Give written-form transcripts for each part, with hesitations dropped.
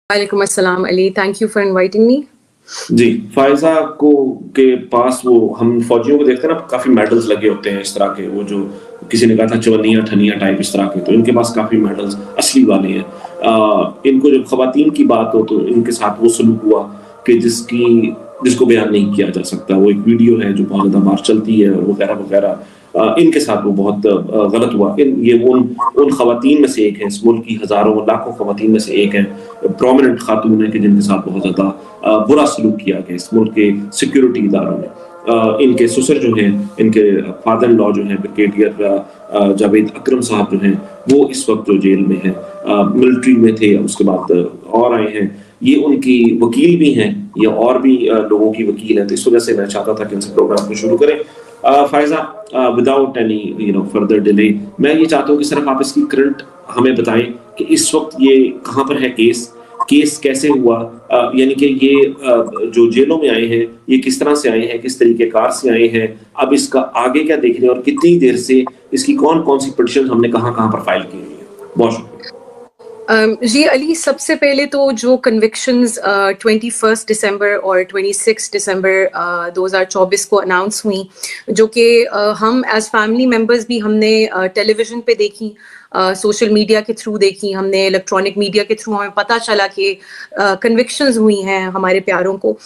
वालेकुम अस्सलाम Ali, thank you for inviting me. जी, फायजा को के पास वो हम फौजियों को देखते हैं ना, काफी मेडल्स लगे होते हैं इस तरह के, वो जो किसी ने कहा था चवनिया ठनिया टाइप इस तरह के, तो इनके पास काफी मेडल्स असली वाले हैं। इनको जब खवातीन की बात हो तो इनके साथ वो सलूक हुआ कि जिसको बयान नहीं किया जा सकता। वो एक वीडियो है जो बहुत ज्यादा बार चलती है वगैरह वगैरह। इनके साथ वो बहुत गलत हुआ। ये उन खवातीन में से एक है, इस मुल्क की हजारों लाखों खवातीन में से एक है, प्रोमिनेंट खातून है कि जिनके साथ बहुत ज्यादा बुरा सलूक किया गया इस मुल्क के सिक्योरिटी इदारों में। इनके ससुर जो हैं, इनके फादर इन लॉ जो हैं, ब्रिगेडियर जावेद अकरम साहब जो हैं, वो इस वक्त जो जेल में हैं, मिलिट्री में थे, उसके बाद और आए हैं। ये उनकी वकील भी हैं, ये और भी लोगों की वकील हैं। तो इस वजह से मैं चाहता था कि इनसे प्रोग्राम को शुरू करें। Faiza, without any further delay, मैं ये चाहता हूँ कि सिर्फ आप इसकी करंट हमें बताएं कि इस वक्त ये कहाँ पर है केस कैसे हुआ, यानी कि ये जो जेलों में आए हैं ये किस तरह से आए हैं, किस तरीके कार से आए हैं, अब इसका आगे क्या देख रहे हैं और कितनी देर से इसकी कौन कौन सी पिटीशन हमने कहाँ पर फाइल की हुई है। बहुत शुक्रिया। जी अली, सबसे पहले तो जो कन्विक्शंस 21 दिसंबर और 26 दिसंबर 2024 को अनाउंस हुई, जो कि हम एज फैमिली मेंबर्स भी हमने टेलीविज़न पे देखी, सोशल मीडिया के थ्रू देखी, हमने इलेक्ट्रॉनिक मीडिया के थ्रू हमें पता चला कि कन्विक्शंस हुई हैं हमारे प्यारों को।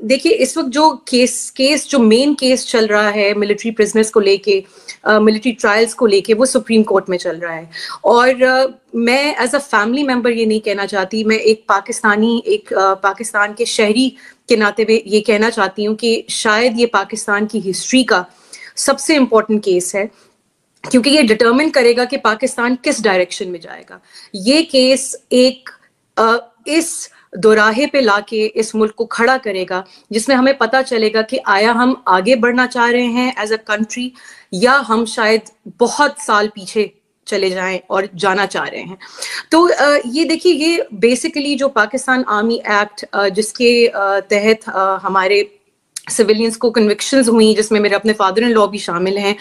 देखिए, इस वक्त जो केस जो मेन केस चल रहा है मिलिट्री प्रिजनर्स को लेके, मिलिट्री ट्रायल्स को लेके, वो सुप्रीम कोर्ट में चल रहा है। और मैं एज अ फैमिली मेंबर ये नहीं कहना चाहती, मैं एक पाकिस्तान के शहरी के नाते में ये कहना चाहती हूँ कि शायद ये पाकिस्तान की हिस्ट्री का सबसे इम्पोर्टेंट केस है, क्योंकि ये डिटरमिन करेगा कि पाकिस्तान किस डायरेक्शन में जाएगा। ये केस इस दोराहे पे लाके इस मुल्क को खड़ा करेगा, जिसमें हमें पता चलेगा कि आया हम आगे बढ़ना चाह रहे हैं एज अ कंट्री, या हम शायद बहुत साल पीछे चले जाएं और जाना चाह रहे हैं। तो ये देखिए, ये बेसिकली जो पाकिस्तान आर्मी एक्ट जिसके तहत हमारे सिविलियंस को कन्विक्शंस हुई, जिसमें मेरे अपने फादर इन लॉ भी शामिल हैं,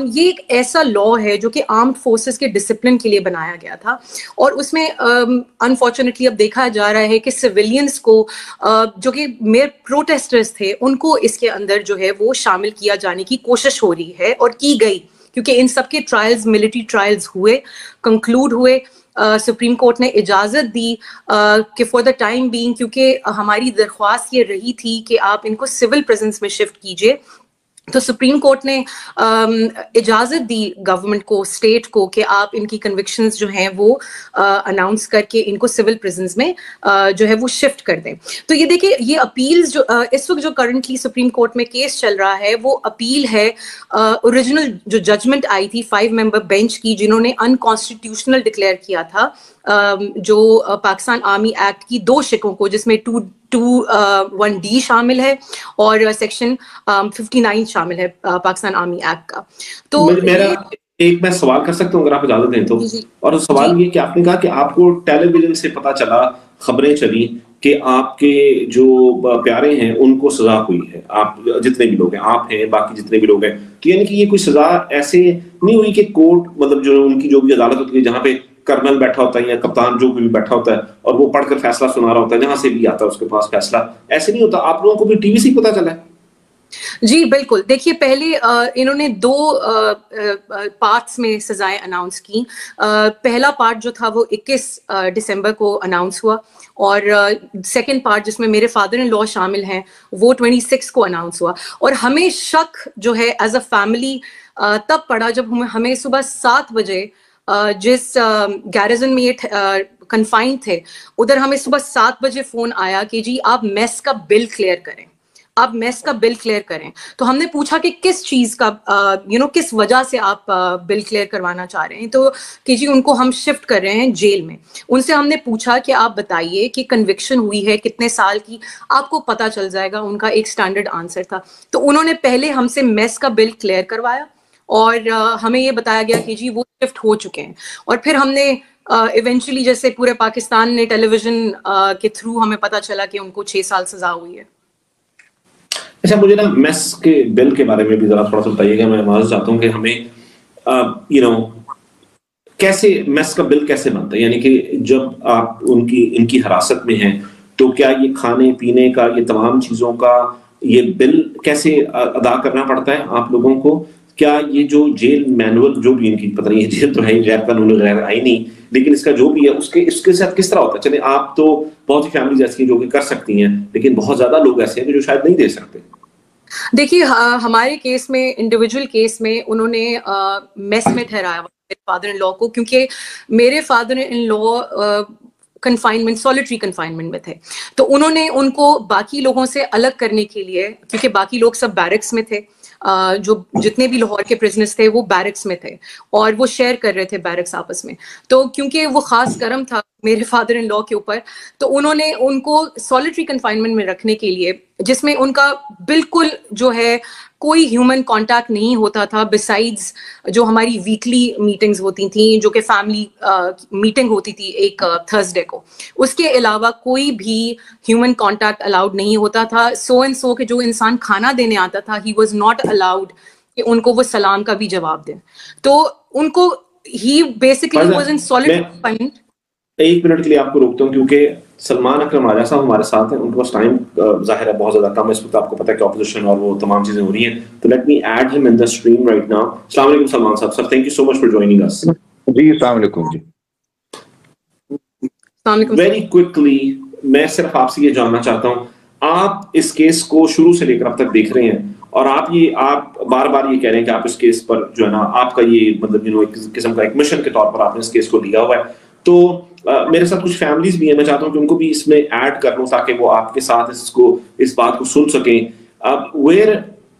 ये एक ऐसा लॉ है जो कि आर्म्ड फोर्सेस के डिसिप्लिन के लिए बनाया गया था। और उसमें अनफॉर्चुनेटली अब देखा जा रहा है कि सिविलियंस को जो कि मेरे प्रोटेस्टर्स थे, उनको इसके अंदर जो है वो शामिल किया जाने की कोशिश हो रही है और की गई, क्योंकि इन सबके ट्रायल्स, मिलिट्री ट्रायल्स हुए, कंक्लूड हुए। सुप्रीम कोर्ट ने इजाज़त दी कि फॉर द टाइम बीइंग, क्योंकि हमारी दरख्वास्त ये रही थी कि आप इनको सिविल प्रिजन्स में शिफ्ट कीजिए, तो सुप्रीम कोर्ट ने इजाज़त दी गवर्नमेंट को, स्टेट को, कि आप इनकी कन्विक्शंस जो हैं वो अनाउंस करके इनको सिविल प्रिजन्स में जो है वो शिफ्ट कर दें। तो ये देखिए, ये अपील्स जो इस वक्त जो करंटली सुप्रीम कोर्ट में केस चल रहा है, वो अपील है ओरिजिनल जो जजमेंट आई थी 5 मेंबर बेंच की, जिन्होंने अनकॉन्स्टिट्यूशनल डिक्लेयर किया था जो पाकिस्तान आर्मी एक्ट की 2 शिकों को, जिसमें 221D शामिल है और सेक्शन 59 शामिल है पाकिस्तान आर्मी एक्ट का। तो मेरा एक मैं सवाल कर सकता हूँ अगर आप इजाजत दें तो। और सवाल ये कि आपने कहा कि आपको टेलीविजन से पता चला, खबरें चली कि आपके जो प्यारे हैं उनको सजा हुई है, आप जितने भी लोग हैं, आप हैं, बाकी जितने भी लोग हैं, तो यानी कि ये कोई सजा ऐसे नहीं हुई कि कोर्ट, मतलब जो उनकी जो भी अदालत होती है जहाँ पे कर्नल बैठा होता है या कप्तान जो भी बैठा होता है और वो पढ़कर फैसला सुना रहा होता है, जहां से भी आता है उसके पास फैसला, ऐसे नहीं होता? आप लोगों को भी टीवी से ही पता चला है? जी बिल्कुल। देखिए, पहले इन्होंने 2 पार्ट्स में सजाएं अनाउंस की। पहला पार्ट जो था वो 21 दिसंबर को अनाउंस हुआ, और सेकंड पार्ट जिसमें मेरे फादर इन लॉ शामिल हैं वो 26 को अनाउंस हुआ। और हमें शक जो है एज अ फैमिली तब पड़ा जब हमें सुबह 7 बजे जिस गैरिजन में ये कन्फाइंड थे, उधर हमें सुबह 7 बजे फोन आया कि जी आप मेस का बिल क्लियर करें, आप मेस का बिल क्लियर करें। तो हमने पूछा कि किस चीज का किस वजह से आप बिल क्लियर करवाना चाह रहे हैं, तो कि जी उनको हम शिफ्ट कर रहे हैं जेल में। उनसे हमने पूछा कि आप बताइए कि कन्विक्शन हुई है कितने साल की, आपको पता चल जाएगा। उनका एक स्टैंडर्ड आंसर था। तो उन्होंने पहले हमसे मेस का बिल क्लियर करवाया और हमें ये बताया गया कि जी वो शिफ्ट हो चुके हैं। और फिर हमने इवेंचुअली, जैसे पूरे पाकिस्तान ने टेलीविजन के थ्रू हमें पता चला कि उनको 6 साल सजा हुई है। अच्छा, मुझे ना मेस के बिल के बारे में भी जरा थोड़ा सा बताइएगा। मैं मालूम चाहता हूँ कि हमें کیسے میس کا بل کیسے بنتا ہے؟ یعنی کہ جب آپ ان کی حراست میں ہیں تو کیا یہ کھانے پینے کا یہ تمام چیزوں کا یہ بل کیسے ادا کرنا پڑتا ہے آپ لوگوں کو؟ کیا یہ جو جیل مینول جو بھی ان کی پتہ نہیں جیل تو ہے غیر قانونی غیر آئینی، لیکن اس کا جو بھی ہے اس کے ساتھ کس طرح ہوتا ہے؟ چلیں آپ تو بہت سی فیملیز ایسی ہیں جو کہ کر سکتی ہیں، لیکن بہت زیادہ لوگ ایسے ہیں جو شاید نہیں دے سکتے. دیکھیے ہمارے کیس میں انڈیویجول کیس میں انہوں نے میس میں ٹھہرایا میرے فادر ان لا کو، کیونکہ میرے father in law confinement solitary confinement میں تھے، تو انہوں نے ان کو باقی لوگوں سے الگ کرنے کے لیے، کیونکہ باقی لوگ سب بیرکس میں تھے، جو جتنے بھی لاہور کے پرزنرز تھے وہ بیرکس میں تھے اور وہ شیئر کر رہے تھے بیرکس آپس میں، تو کیونکہ وہ خاص کرم تھا میرے فادر ان لا کے اوپر، تو انہوں نے ان کو سولیٹری کنفائنمنٹ میں رکھنے کے لیے، جس میں ان کا بالکل جو ہے کوئی ہیومن کانٹیکٹ نہیں ہوتا تھا بسائڈز جو ہماری ویکلی میٹنگز ہوتی تھیں، جو کہ فیملی میٹنگ ہوتی تھی ایک تھرسڈے کو، اس کے علاوہ کوئی بھی ہیومن کانٹیکٹ الاؤڈ نہیں ہوتا تھا. سو اینڈ سو کہ جو انسان کھانا دینے آتا تھا ہی واز ناٹ الاؤڈ کہ ان کو وہ سلام کا بھی جواب دیں. تو ان کو ہی بیسکلی واز ان سولیٹری کنفائنمنٹ. ایک منٹ کے لیے آپ کو روکتا ہوں کیونکہ سلمان اکرم راجہ صاحب ہمارے ساتھ ہیں، ان کے پاس ٹائم ظاہر ہے بہت زیادہ کم ہے اس وقت، آپ کو پتہ ہے کہ اپوزیشن اور وہ تمام چیزیں ہو رہی ہیں، تو late me add him in the stream right now. السلام علیکم سلمان صاحب. Sir thank you so much for joining us. جی السلام علیکم. جی ویری کوئکلی میں صرف آپ سے یہ جاننا چاہتا ہوں، آپ اس کیس کو شروع سے لے کر اب تک دیکھ رہے ہیں اور آپ بار بار یہ کہہ رہے ہیں کہ آپ اس کیس پر جو ہے نا آپ کا یہ مطلب ایک قسم کا ایک مشن کے طور پر آپ نے اس کیس کو لیا ہوا ہے. تو میرے ساتھ کچھ فیملیز بھی ہیں، میں چاہتا ہوں کہ ان کو بھی اس میں ایڈ کر لوں تاکہ وہ آپ کے ساتھ اس بات کو سن سکیں. Where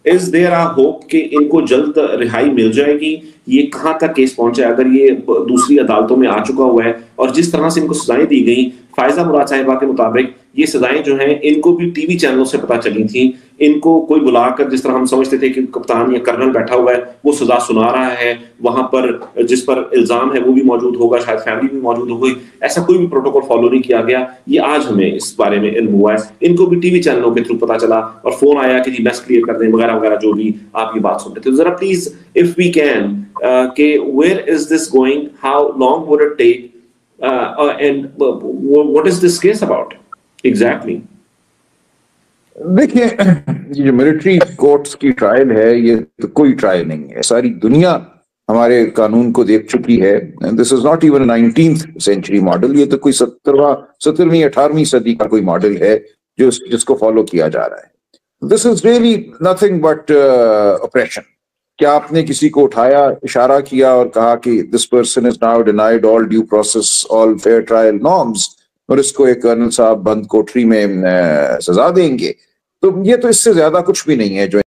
is there a hope کہ ان کو جلد رہائی مل جائے گی؟ یہ کہاں تک کیس پہنچا ہے اگر یہ دوسری عدالتوں میں آ چکا ہوا ہے؟ اور جس طرح سے ان کو سزائیں دی گئیں فائزہ مراد صاحبہ کے مطابق، یہ سزائیں جو ہیں ان کو بھی ٹی وی چینلوں سے پتہ چلی تھیں، ان کو کوئی بلا کر، جس طرح ہم سمجھتے تھے کہ کپتان یا کرنل بیٹھا ہوا ہے وہ سزا سنا رہا ہے، وہاں پر جس پر الزام ہے وہ بھی موجود ہوگا، شاید فیملی بھی موجود ہوگی، ایسا کوئی بھی پروٹوکول فالو نہیں کیا گیا. یہ آج ہمیں اس بارے میں علم ہوا ہے، ان کو بھی ٹی وی چینلوں کے تھرو پتہ چلا اور فون آیا کہ جی میس کلیئر کر دیں وغیرہ وغیرہ، جو بھی آپ یہ بات سن رہے تھے. ذرا پلیز اف وی کین کہ where is this going, how long would it take and what is this case about exactly? دیکھیے یہ جو ملٹری کورٹس کی ٹرائل ہے یہ تو کوئی ٹرائل نہیں ہے، ساری دنیا ہمارے قانون کو دیکھ چکی ہے. This is not even 19th century model, یہ تو کوئی 17ویں 18ویں صدی کا کوئی ماڈل ہے جس کو فالو کیا جا رہا ہے. This is really nothing but operation. کیا آپ نے کسی کو اٹھایا، اشارہ کیا اور کہا کہ this person is now denied all due process all fair trial norms, اور اس کو ایک کرنل صاحب بند کوٹری میں سزا دیں گے؟ تو یہ تو اس سے زیادہ کچھ بھی نہیں ہے جو